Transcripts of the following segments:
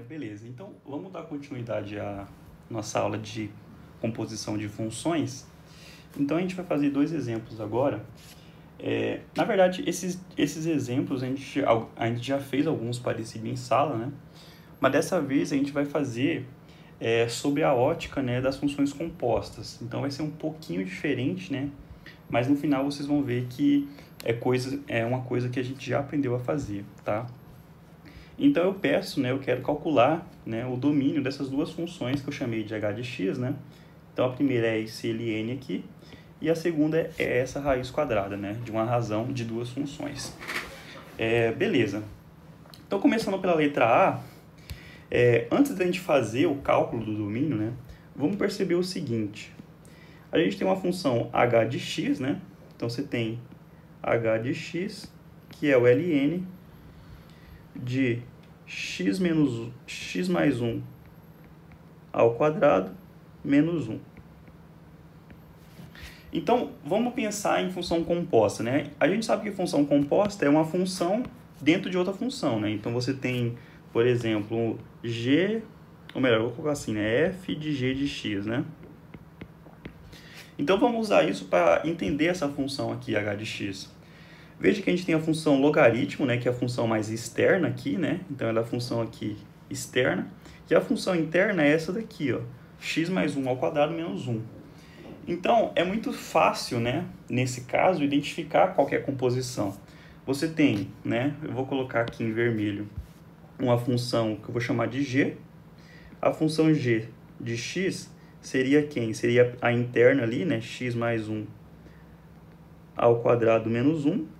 Beleza, então vamos dar continuidade à nossa aula de composição de funções. Então a gente vai fazer dois exemplos agora. Na verdade, esses exemplos a gente já fez alguns parecidos em sala, né? Mas dessa vez a gente vai fazer sobre a ótica, né, das funções compostas. Então vai ser um pouquinho diferente, né? Mas no final vocês vão ver que é uma coisa que a gente já aprendeu a fazer, tá? Então eu quero calcular, né, o domínio dessas duas funções que eu chamei de h de x, né? Então a primeira é esse ln aqui e a segunda é essa raiz quadrada, né, de uma razão de duas funções. Beleza. Então começando pela letra A, antes da gente fazer o cálculo do domínio, né, vamos perceber o seguinte. A gente tem uma função h de x, né? Então você tem h de x, que é o ln de x mais 1 ao quadrado menos 1. Então, vamos pensar em função composta, né? A gente sabe que função composta é uma função dentro de outra função, né? Então, você tem, por exemplo, ou melhor, eu vou colocar assim, né? F de g de x, né? Então, vamos usar isso para entender essa função aqui, h de x. Veja que a gente tem a função logaritmo, né, que é a função mais externa aqui, né? Então, ela é a função aqui externa. E a função interna é essa daqui, ó, x mais 1 ao quadrado menos 1. Então, é muito fácil, né, nesse caso, identificar qual que é a composição. Você tem, né, eu vou colocar aqui em vermelho, uma função que eu vou chamar de g. A função g de x seria quem? Seria a interna ali, né, x mais 1 ao quadrado menos 1.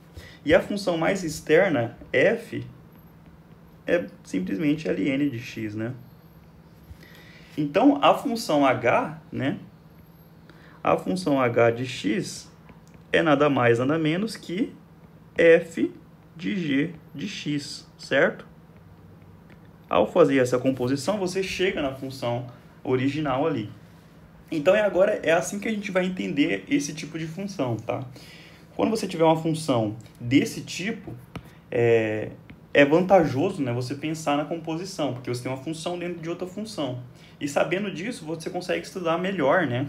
E a função mais externa, f, é simplesmente ln de x, né? Então, a função h, né? A função h de x é nada mais, nada menos que f de g de x, certo? Ao fazer essa composição, você chega na função original ali. Então, agora é assim que a gente vai entender esse tipo de função, tá? Quando você tiver uma função desse tipo, é vantajoso, né, você pensar na composição, porque você tem uma função dentro de outra função. E sabendo disso, você consegue estudar melhor, né?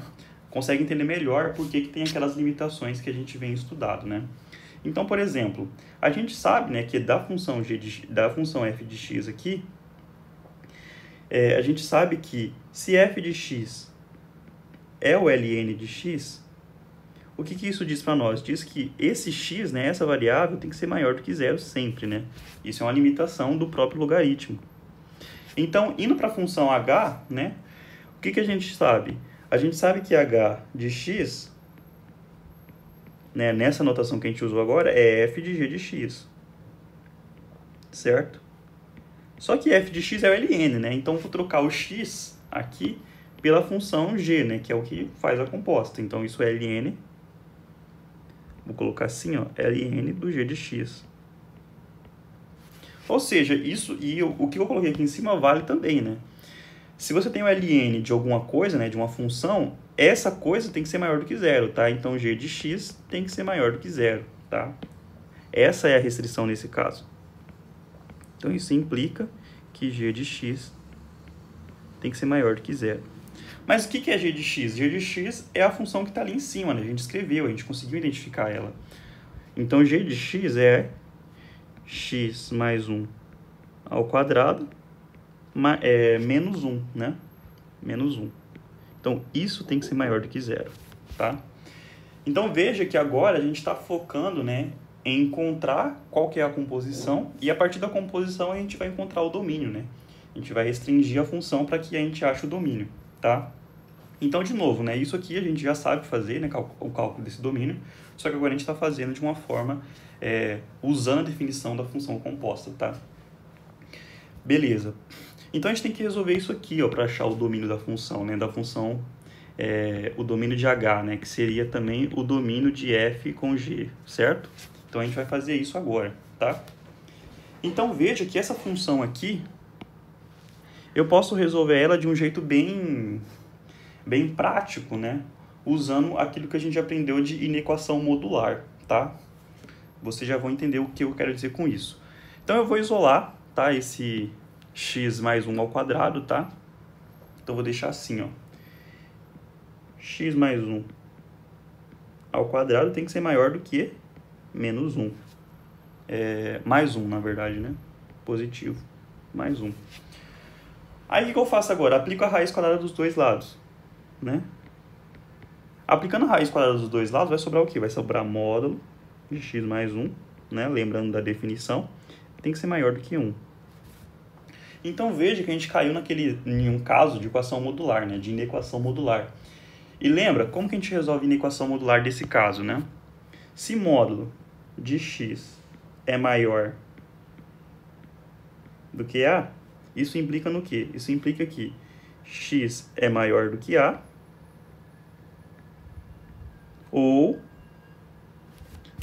Consegue entender melhor por que tem aquelas limitações que a gente vem estudado, né? Então, por exemplo, a gente sabe, né, que da função f de x aqui, a gente sabe que se f de x é o ln de x, o que isso diz para nós? Diz que esse x, né, essa variável, tem que ser maior do que zero sempre, né? Isso é uma limitação do próprio logaritmo. Então, indo para a função h, né, o que a gente sabe? A gente sabe que h de x, né, nessa notação que a gente usou agora, é f de g de x. Certo? Só que f de x é o ln, né? Então, vou trocar o x aqui pela função g, né, que é o que faz a composta. Então, isso é ln. Vou colocar assim, ó, ln do g de x. Ou seja, isso e o que eu coloquei aqui em cima vale também, né? Se você tem o ln de alguma coisa, né, de uma função, essa coisa tem que ser maior do que zero, tá? Então, g de x tem que ser maior do que zero, tá? Essa é a restrição nesse caso. Então, isso implica que g de x tem que ser maior do que zero. Mas o que é g de x? G de x é a função que está ali em cima, né? A gente escreveu, a gente conseguiu identificar ela. Então, g de x é x mais 1 ao quadrado menos 1, né? Menos 1. Então, isso tem que ser maior do que zero, tá? Então, veja que agora a gente está focando, né, em encontrar qual que é a composição e a partir da composição a gente vai encontrar o domínio, né? A gente vai restringir a função para que a gente ache o domínio, tá? Então, de novo, né, isso aqui a gente já sabe fazer, né, o cálculo desse domínio, só que agora a gente está fazendo de uma forma, usando a definição da função composta, tá? Beleza. Então, a gente tem que resolver isso aqui, ó, para achar o domínio da função, né, o domínio de h, né, que seria também o domínio de f com g, certo? Então, a gente vai fazer isso agora, tá? Então, veja que essa função aqui, eu posso resolver ela de um jeito bem prático, né? Usando aquilo que a gente aprendeu de inequação modular, tá? Vocês já vão entender o que eu quero dizer com isso. Então, eu vou isolar, tá? Esse x mais 1 ao quadrado, tá? Então, vou deixar assim, ó. X mais 1 ao quadrado tem que ser maior do que menos 1. Mais 1, na verdade, né? Positivo. Mais 1. Aí, o que eu faço agora? Aplico a raiz quadrada dos dois lados, né? Aplicando a raiz quadrada dos dois lados, vai sobrar o quê? Vai sobrar módulo de x mais 1, né? Lembrando da definição, tem que ser maior do que 1. Então, veja que a gente caiu em um caso de equação modular, né? De inequação modular. E lembra, como que a gente resolve a inequação modular desse caso, né? Se módulo de x é maior do que a, isso implica no quê? Isso implica que x é maior do que a, ou,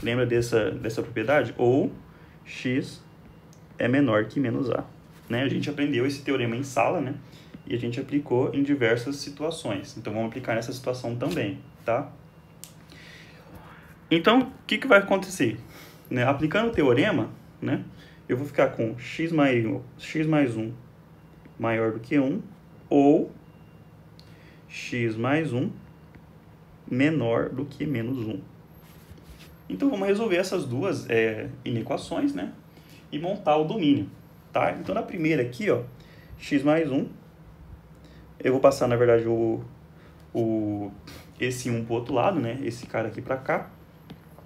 lembra dessa propriedade? Ou x é menor que menos a. Né? A gente aprendeu esse teorema em sala, né? E a gente aplicou em diversas situações. Então, vamos aplicar nessa situação também, tá? Então, o que vai acontecer? Né? Aplicando o teorema, né? Eu vou ficar com x mais 1 maior do que 1, ou x mais 1 menor do que menos 1. Então, vamos resolver essas duas inequações, né? E montar o domínio, tá? Então, na primeira aqui, ó, x mais 1, eu vou passar, na verdade, esse 1 para o outro lado, né? Esse cara aqui para cá.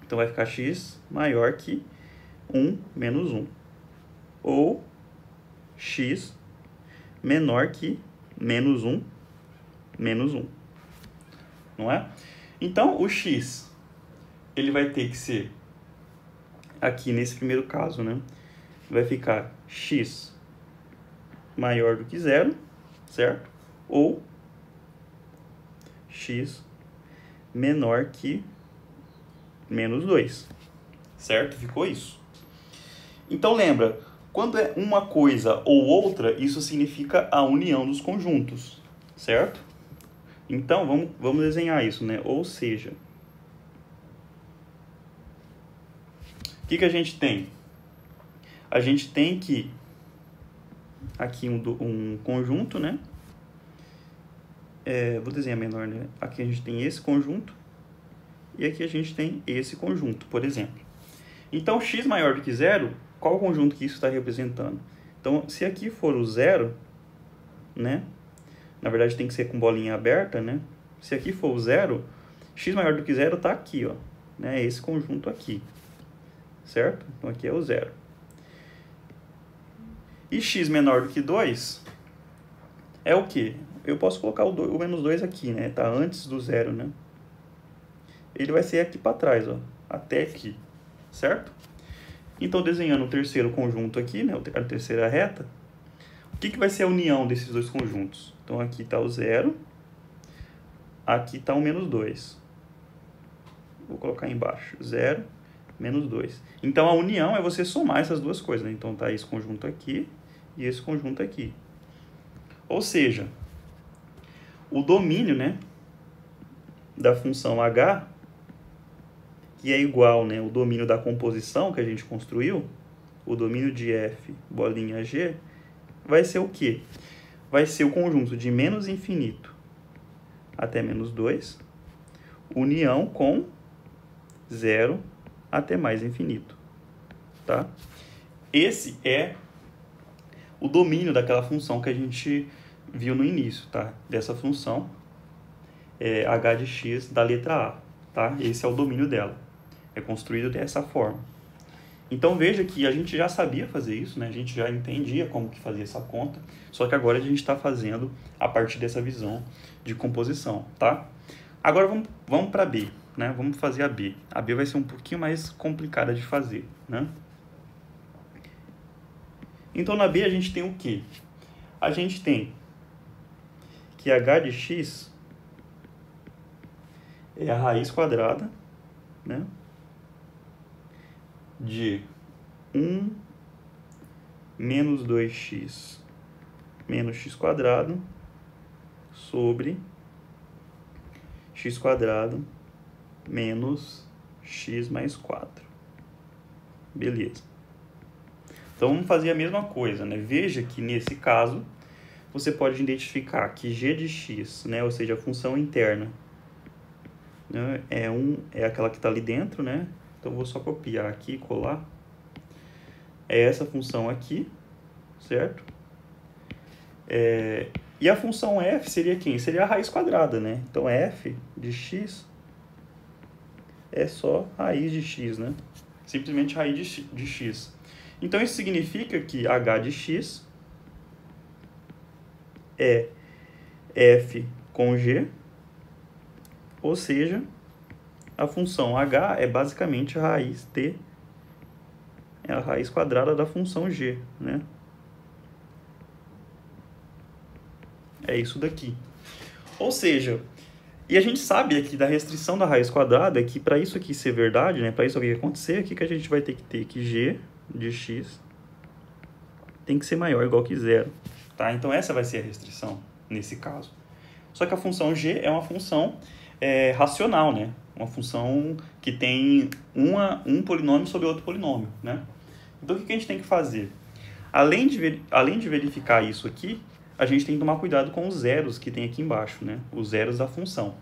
Então, vai ficar x maior que 1 menos 1. Ou x menor que menos 1 menos 1. Não é? Então, o x, ele vai ter que ser, aqui nesse primeiro caso, né? Vai ficar x maior do que 0, certo? Ou x menor que menos 2, certo? Ficou isso. Então, lembra, quando é uma coisa ou outra, isso significa a união dos conjuntos, certo? Então, vamos desenhar isso, né? Ou seja, o que a gente tem? A gente tem que, aqui um conjunto, né? Vou desenhar menor, né? Aqui a gente tem esse conjunto e aqui a gente tem esse conjunto, por exemplo. Então, x maior do que 0, qual o conjunto que isso está representando? Então, se aqui for o 0, né? Na verdade, tem que ser com bolinha aberta, né? Se aqui for o 0, x maior do que 0 está aqui, ó. Né? Esse conjunto aqui, certo? Então, aqui é o 0. E x menor do que 2 é o quê? Eu posso colocar o menos 2 aqui, né? Tá antes do 0, né? Ele vai ser aqui para trás, ó. Até aqui, certo? Então, desenhando o terceiro conjunto aqui, né? A terceira reta, o que vai ser a união desses dois conjuntos? Então, aqui está o 0, aqui está o menos 2. Vou colocar embaixo, 0, menos 2. Então, a união é você somar essas duas coisas, né? Então, tá esse conjunto aqui e esse conjunto aqui. Ou seja, o domínio, né, da função h, que é igual, né, o domínio da composição que a gente construiu, o domínio de f, bolinha g, vai ser o quê? Vai ser o conjunto de menos infinito até menos 2, união com 0 até mais infinito, tá? Esse é o domínio daquela função que a gente viu no início, tá? Dessa função h de x da letra a, tá? Esse é o domínio dela. É construído dessa forma. Então, veja que a gente já sabia fazer isso, né? A gente já entendia como que fazia essa conta, só que agora a gente está fazendo a partir dessa visão de composição, tá? Agora, vamos para B, né? Vamos fazer a B. A B vai ser um pouquinho mais complicada de fazer, né? Então, na B a gente tem o quê? A gente tem que h de x é a raiz quadrada, né, de 1 menos 2x menos x quadrado sobre x quadrado menos x mais 4. Beleza. Então, vamos fazer a mesma coisa, né? Veja que, nesse caso, você pode identificar que g de x, né? Ou seja, a função interna, né? É aquela que está ali dentro, né? Então, vou só copiar aqui e colar. É essa função aqui, certo? E a função f seria quem? Seria a raiz quadrada, né? Então, f de x é só raiz de x, né? Simplesmente raiz de x. Então, isso significa que h de x é f com g, ou seja, a função h é basicamente a raiz é a raiz quadrada da função g, né? É isso daqui. Ou seja, e a gente sabe aqui da restrição da raiz quadrada que para isso aqui ser verdade, né, para isso aqui acontecer, aqui que a gente vai ter que ter que g de x tem que ser maior ou igual que zero, tá? Então essa vai ser a restrição nesse caso. Só que a função g é uma função racional, né? Uma função que tem um polinômio sobre outro polinômio, né? Então o que a gente tem que fazer? Além de verificar isso aqui, a gente tem que tomar cuidado com os zeros que tem aqui embaixo, né? Os zeros da função,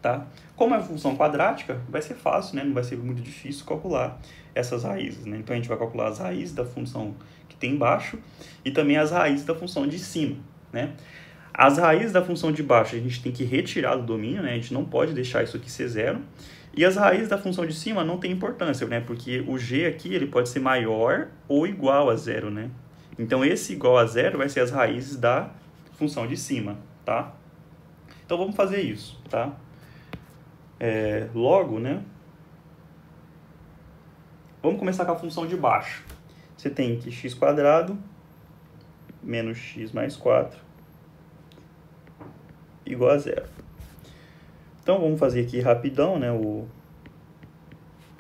tá? Como é função quadrática, vai ser fácil, né? Não vai ser muito difícil calcular essas raízes, né? Então a gente vai calcular as raízes da função que tem embaixo e também as raízes da função de cima, né? As raízes da função de baixo a gente tem que retirar do domínio, né? A gente não pode deixar isso aqui ser zero. E as raízes da função de cima não tem importância, né? Porque o g aqui ele pode ser maior ou igual a zero, né? Então, esse igual a zero vai ser as raízes da função de cima, tá? Então, vamos fazer isso, tá? Logo, né? Vamos começar com a função de baixo. Você tem que x² menos x mais 4 igual a zero. Então, vamos fazer aqui rapidão, né?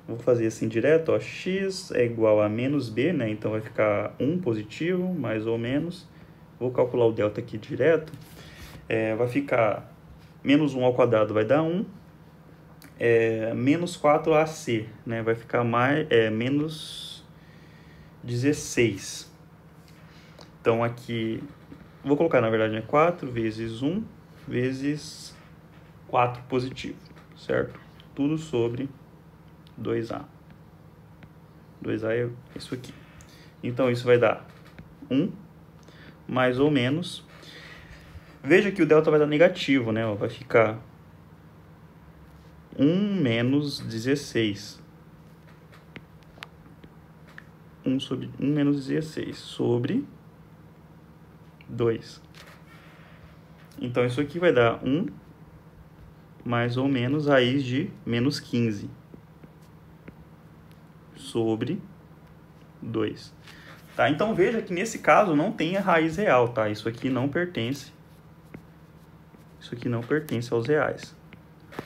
Vou fazer assim direto, ó, x é igual a menos b, né? Então vai ficar 1 positivo, mais ou menos. Vou calcular o delta aqui direto. Vai ficar menos 1 ao quadrado vai dar 1. Menos 4ac, né? Vai ficar menos 16. Então aqui, vou colocar na verdade 4 vezes 1 vezes 4 positivo, certo? Tudo sobre 2a. 2a é isso aqui. Então, isso vai dar 1, mais ou menos. Veja que o delta vai dar negativo, né? Vai ficar 1 menos 16. 1 menos 16 sobre 2. Então, isso aqui vai dar 1 mais ou menos raiz de menos 15. Sobre 2. Tá? Então, veja que nesse caso não tem a raiz real, tá? Isso aqui não pertence aos reais.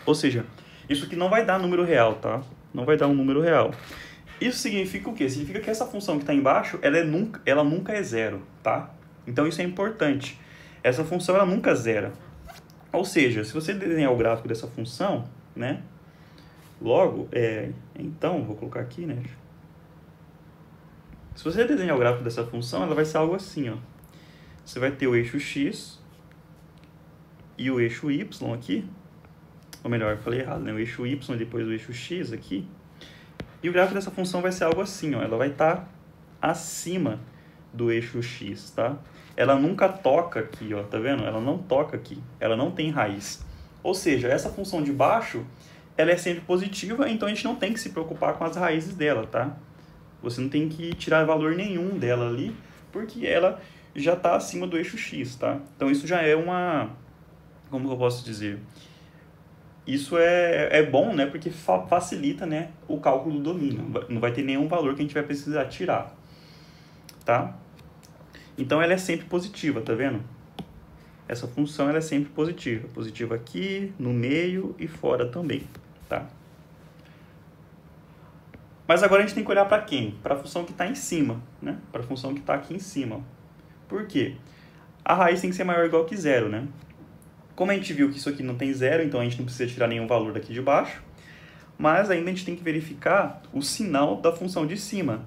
Ou seja, isso aqui não vai dar número real, tá? Não vai dar um número real. Isso significa o quê? Significa que essa função que está embaixo, ela nunca é zero, tá? Então, isso é importante. Essa função, ela nunca zera. Ou seja, se você desenhar o gráfico dessa função, né? Logo, então, vou colocar aqui, né? Se você desenhar o gráfico dessa função, ela vai ser algo assim, ó. Você vai ter o eixo x e o eixo y aqui. Ou melhor, eu falei errado, né? O eixo y e depois o eixo x aqui. E o gráfico dessa função vai ser algo assim, ó. Ela vai estar acima do eixo x, tá? Ela nunca toca aqui, ó. Tá vendo? Ela não toca aqui. Ela não tem raiz. Ou seja, essa função de baixo, ela é sempre positiva, então a gente não tem que se preocupar com as raízes dela, tá? Você não tem que tirar valor nenhum dela ali, porque ela já está acima do eixo x, tá? Então, isso já é uma... Como eu posso dizer? Isso é bom, né? Porque facilita, né, o cálculo do domínio. Não vai ter nenhum valor que a gente vai precisar tirar, tá? Então, ela é sempre positiva, tá vendo? Essa função ela é sempre positiva. Positiva aqui, no meio e fora também, tá? Mas agora a gente tem que olhar para quem? Para a função que está em cima, né? Para a função que está aqui em cima. Por quê? A raiz tem que ser maior ou igual que zero, né? Como a gente viu que isso aqui não tem zero, então a gente não precisa tirar nenhum valor daqui de baixo. Mas ainda a gente tem que verificar o sinal da função de cima.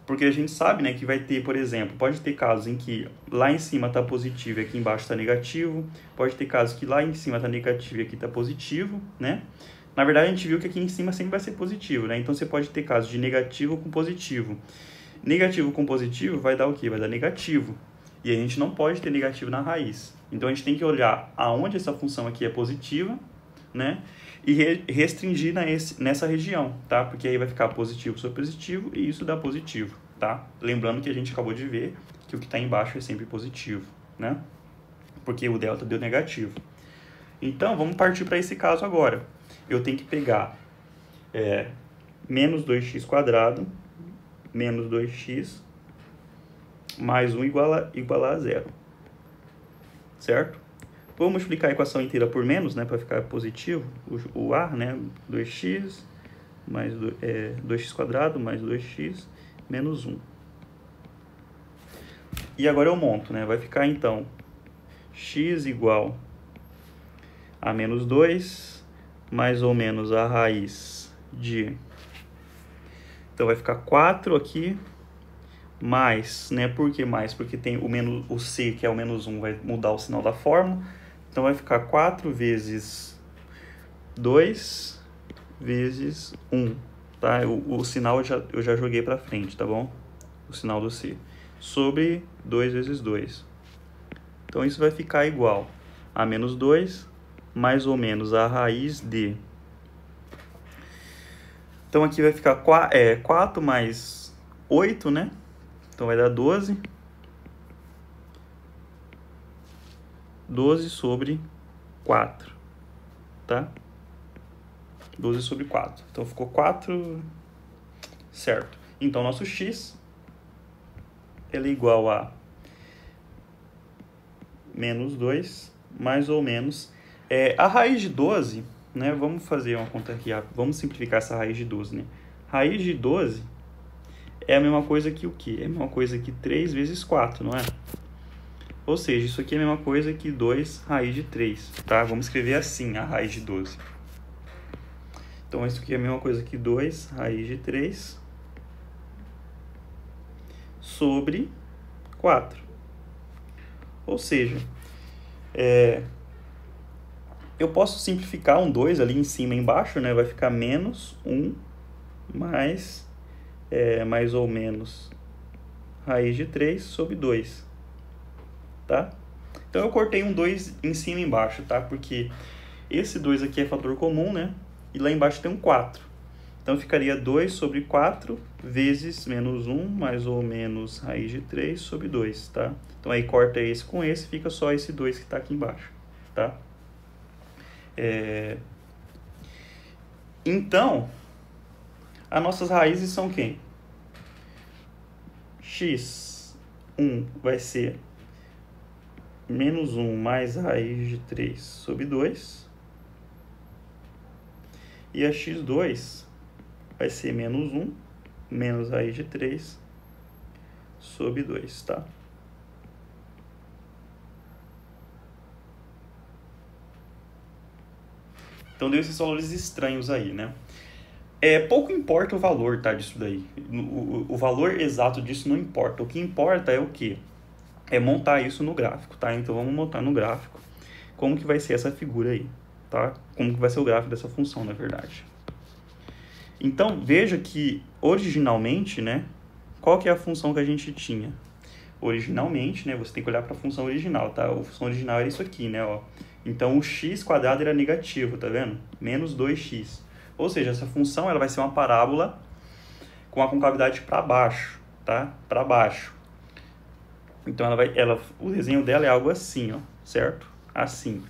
Porque a gente sabe, né, que vai ter, por exemplo, pode ter casos em que lá em cima está positivo e aqui embaixo está negativo. Pode ter casos que lá em cima está negativo e aqui está positivo, né? Na verdade, a gente viu que aqui em cima sempre vai ser positivo, né? Então, você pode ter casos de negativo com positivo. Negativo com positivo vai dar o quê? Vai dar negativo. E a gente não pode ter negativo na raiz. Então, a gente tem que olhar aonde essa função aqui é positiva, né? E restringir nessa região, tá? Porque aí vai ficar positivo sobre positivo e isso dá positivo, tá? Lembrando que a gente acabou de ver que o que está embaixo é sempre positivo, né? Porque o delta deu negativo. Então, vamos partir para esse caso agora. Eu tenho que pegar menos 2x² menos 2x mais 1 igual a zero, certo? Vou multiplicar a equação inteira por menos, né, para ficar positivo, o a, né, 2x mais 2x² mais 2x menos 1. E agora eu monto, né, vai ficar então x igual a menos 2, mais ou menos a raiz de... Então vai ficar 4 aqui, mais, né, por que mais? Porque tem o c, que é o menos 1, vai mudar o sinal da fórmula. Então, vai ficar 4 vezes 2 vezes 1, tá? O sinal eu já joguei para frente, tá bom? O sinal do C. Sobre 2 vezes 2. Então, isso vai ficar igual a menos 2, mais ou menos a raiz de... Então, aqui vai ficar 4 mais 8, né? Então, vai dar 12. 12 sobre 4, tá? 12 sobre 4. Então, ficou 4, certo. Então, nosso x, ele é igual a menos 2, mais ou menos... a raiz de 12, né? Vamos fazer uma conta aqui, vamos simplificar essa raiz de 12, né? Raiz de 12 é a mesma coisa que o quê? É a mesma coisa que 3 vezes 4, não é? Ou seja, isso aqui é a mesma coisa que 2 raiz de 3, tá? Vamos escrever assim, a raiz de 12. Então, isso aqui é a mesma coisa que 2 raiz de 3 sobre 4. Ou seja, eu posso simplificar um 2 ali em cima e embaixo, né? Vai ficar menos 1 mais ou menos raiz de 3 sobre 2. Tá? Então, eu cortei um 2 em cima e embaixo, tá? Porque esse 2 aqui é fator comum, né? E lá embaixo tem um 4. Então, ficaria 2 sobre 4 vezes menos 1 mais ou menos raiz de 3 sobre 2, tá? Então, aí corta esse com esse, fica só esse 2 que está aqui embaixo, tá? Então, as nossas raízes são quem? x1 vai ser menos 1 mais raiz de 3 sobre 2. E a x2 vai ser menos 1 menos raiz de 3 sobre 2, tá? Então, deu esses valores estranhos aí, né? Pouco importa o valor, tá, disso daí. O valor exato disso não importa. O que importa é o quê? É montar isso no gráfico, tá? Então, vamos montar no gráfico como que vai ser essa figura aí, tá? Como que vai ser o gráfico dessa função, na verdade. Então, veja que, originalmente, né? Qual que é a função que a gente tinha? Originalmente, né? Você tem que olhar para a função original, tá? A função original era isso aqui, né? Ó. Então, o x² era negativo, tá vendo? Menos 2x. Ou seja, essa função ela vai ser uma parábola com a concavidade para baixo, tá? Para baixo. Então, o desenho dela é algo assim, ó, certo? Assim.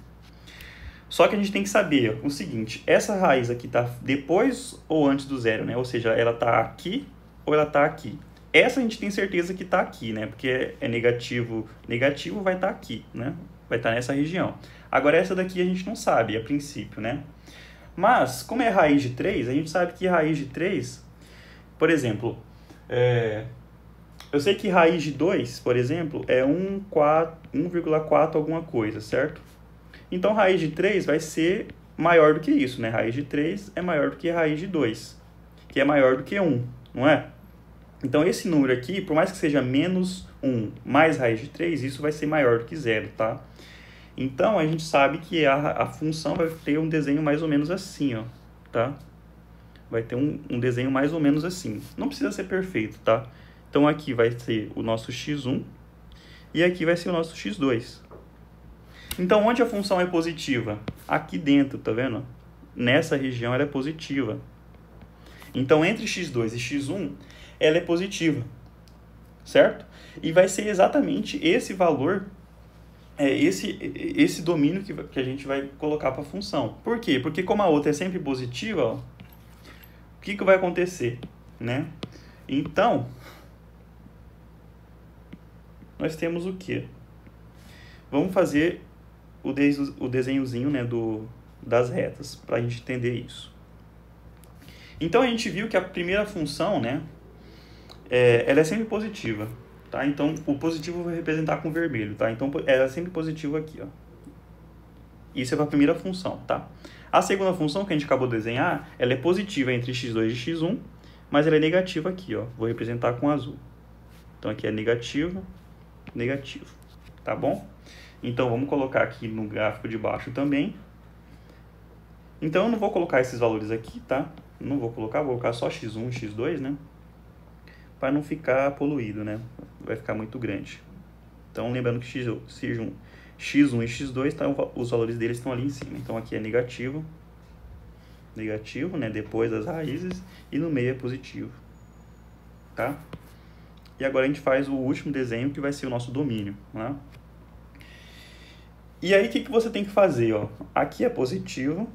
Só que a gente tem que saber o seguinte, essa raiz aqui está depois ou antes do zero, né? Ou seja, ela está aqui ou ela está aqui. Essa a gente tem certeza que está aqui, né? Porque é negativo, negativo vai estar aqui, né? Vai estar nessa região. Agora, essa daqui a gente não sabe, a princípio, né? Mas, como é raiz de 3, a gente sabe que raiz de 3, por exemplo, eu sei que raiz de 2, por exemplo, é 1,4 alguma coisa, certo? Então, raiz de 3 vai ser maior do que isso, né? Raiz de 3 é maior do que raiz de 2, que é maior do que 1, não é? Então, esse número aqui, por mais que seja menos 1 mais raiz de 3, isso vai ser maior do que zero, tá? Então, a gente sabe que a função vai ter um desenho mais ou menos assim, ó, tá? Vai ter um desenho mais ou menos assim. Não precisa ser perfeito, tá? Então, aqui vai ser o nosso x1 e aqui vai ser o nosso x2. Então, onde a função é positiva? Aqui dentro, tá vendo? Nessa região ela é positiva. Então, entre x2 e x1, ela é positiva, certo? E vai ser exatamente esse valor, esse domínio que a gente vai colocar para a função. Por quê? Porque como a outra é sempre positiva, ó, o que vai acontecer, né? Então, nós temos o quê? Vamos fazer o desenhozinho, né, das retas, para a gente entender isso. Então, a gente viu que a primeira função, né, ela é sempre positiva, tá? Então, o positivo eu vou representar com vermelho, tá? Então, ela é sempre positiva aqui, ó. Isso é para a primeira função, tá? A segunda função que a gente acabou de desenhar, ela é positiva entre x2 e x1, mas ela é negativa aqui, ó. Vou representar com azul. Então, aqui é negativo, negativo, tá bom? Então, vamos colocar aqui no gráfico de baixo também. Então, eu não vou colocar esses valores aqui, tá? Não vou colocar só x1 e x2, né? Para não ficar poluído, né? Vai ficar muito grande. Então, lembrando que x1 e x2, tá, os valores deles estão ali em cima. Então, aqui é negativo, negativo, né? Depois das raízes, e no meio é positivo, tá? E agora a gente faz o último desenho, que vai ser o nosso domínio, né? E aí, o que você tem que fazer, ó? Aqui é positivo,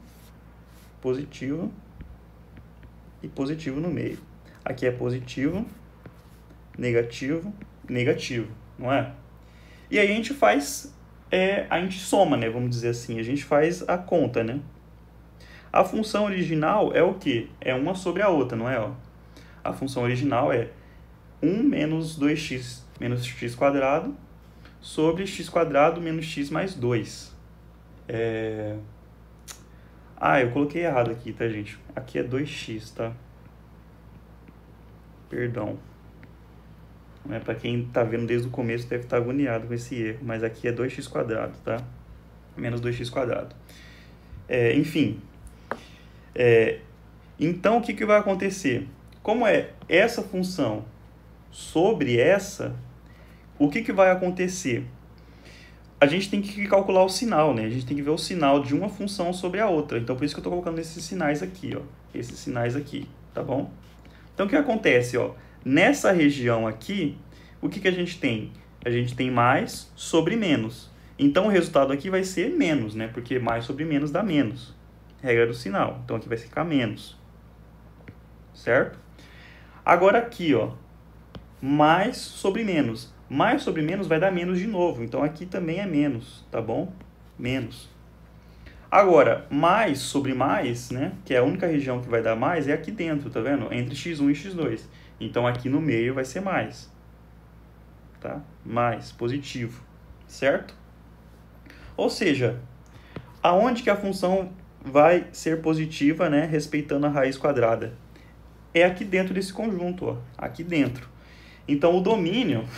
positivo e positivo no meio. Aqui é positivo, negativo, negativo, não é? E aí a gente faz, a gente soma, né? Vamos dizer assim, a gente faz a conta, né? A função original é o quê? É uma sobre a outra, não é? Ó? A função original é 1 menos 2x menos x quadrado sobre x quadrado menos x mais 2. Eu coloquei errado aqui, tá, gente? Aqui é 2x, tá? Perdão. Para quem tá vendo desde o começo deve estar agoniado com esse erro, mas aqui é 2x quadrado, tá? Menos 2x quadrado. Enfim. Então, o que vai acontecer? Como é essa função sobre essa, o que vai acontecer? A gente tem que calcular o sinal, né? A gente tem que ver o sinal de uma função sobre a outra. Então, por isso que eu estou colocando esses sinais aqui, ó. Esses sinais aqui, tá bom? Então, o que acontece, ó? Nessa região aqui, o que a gente tem? A gente tem mais sobre menos. Então, o resultado aqui vai ser menos, né? Porque mais sobre menos dá menos. Regra do sinal. Então, aqui vai ficar menos. Certo? Agora aqui, ó. Mais sobre menos. Mais sobre menos vai dar menos de novo. Então, aqui também é menos, tá bom? Menos. Agora, mais sobre mais, né? Que é a única região que vai dar mais, é aqui dentro, tá vendo? Entre x1 e x2. Então, aqui no meio vai ser mais. Tá? Mais, positivo. Certo? Ou seja, aonde que a função vai ser positiva, né? Respeitando a raiz quadrada? É aqui dentro desse conjunto, ó. Aqui dentro. Então, o domínio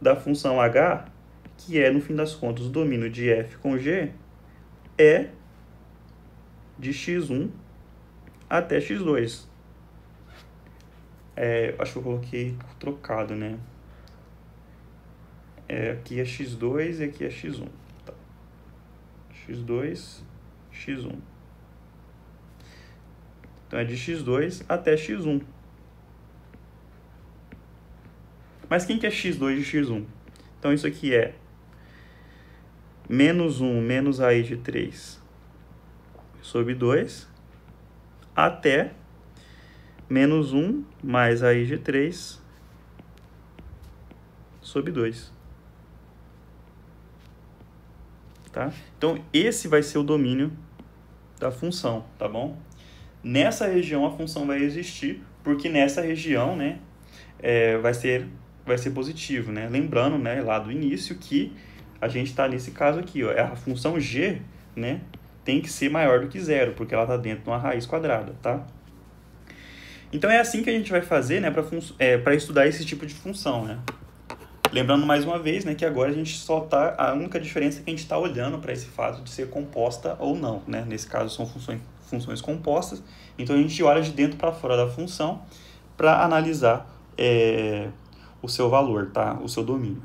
da função h, que é, no fim das contas, o domínio de f com g, é de x1 até x2. Acho que eu coloquei trocado, né? Aqui é x2 e aqui é x1. Tá. x2, x1. Então, é de x2 até x1. Mas quem que é x2 de x1? Então, isso aqui é menos 1 menos raiz de 3 sobre 2 até menos 1 mais raiz de 3 sobre 2. Tá? Então, esse vai ser o domínio da função, tá bom? Nessa região, a função vai existir, porque nessa região, né, vai ser positivo, né? Lembrando, né, lá do início, que a gente está nesse caso aqui, ó, a função g, né, tem que ser maior do que zero, porque ela está dentro de uma raiz quadrada, tá? Então é assim que a gente vai fazer, né, para estudar esse tipo de função, né? Lembrando mais uma vez, né, que agora a gente só tá, a única diferença é que a gente está olhando para esse fato de ser composta ou não, né? Nesse caso são funções compostas, então a gente olha de dentro para fora da função para analisar o seu valor, tá? O seu domínio.